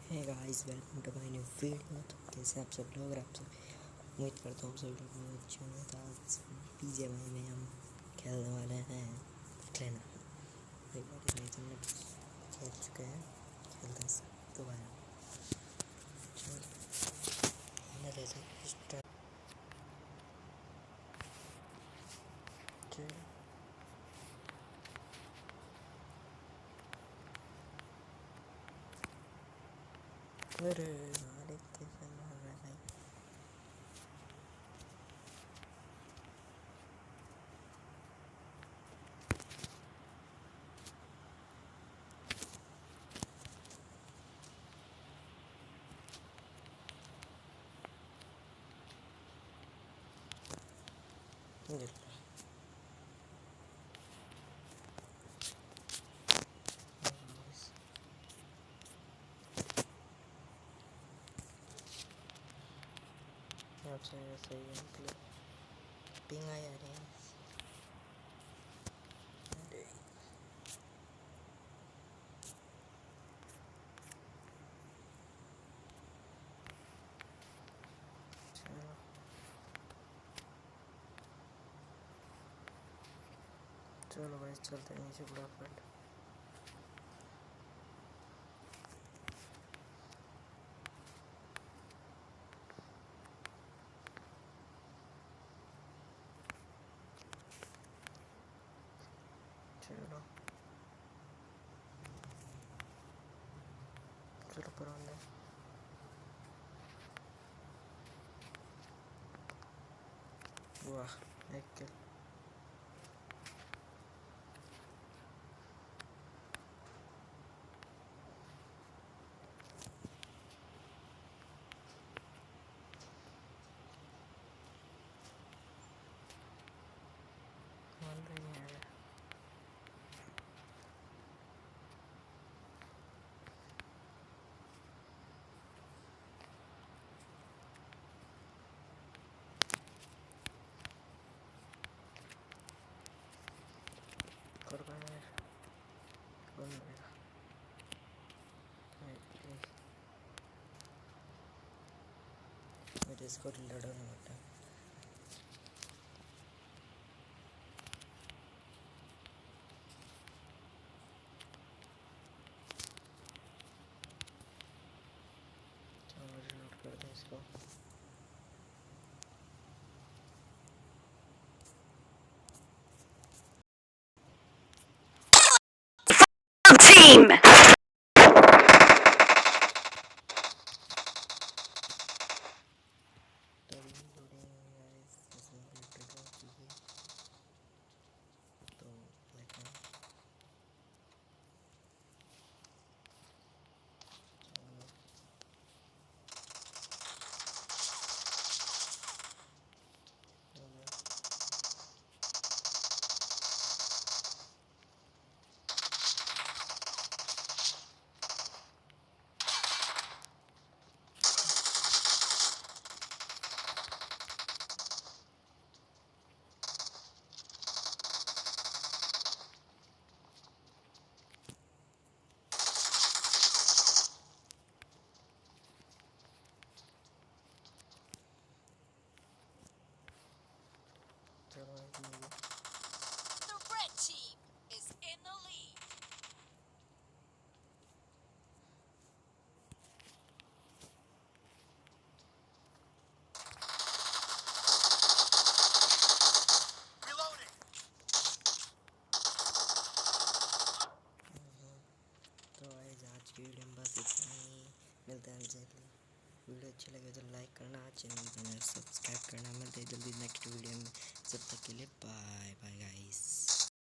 Hey guys, welcome to my new video. तो कैसे आप सब लोग, आप सब उम्मीद करता हूँ सब लोग बहुत अच्छे होंगे। तो आज BGMI में हम खेलने वाले हैं क्लैन। एक बार मैच हमने खेल चुके हैं, खेलते हैं दोबारा। हमने जैसे स्टार्ट अरे हमारे कैसे मार रहा है भाई। आपसे सही है, मतलब पिंग आ रही है। चलो भाई, चलते हैं नीचे फटाफट। चलो चलो पर वाह, एक किल। मेरे इसको रिलोड होने होता है। चलो रिलोड कर दें इसको। Team. The red team is in the lead. Reloading. तो आज की वीडियो में बस इतना ही। मिलते हैं जल्दी। वीडियो अच्छी लगे तो लाइक करना, चैनल को सब्सक्राइब करना। मिलते हैं जल्दी नेक्स्ट वीडियो में। जब तक के लिए बाय बाय गाइस।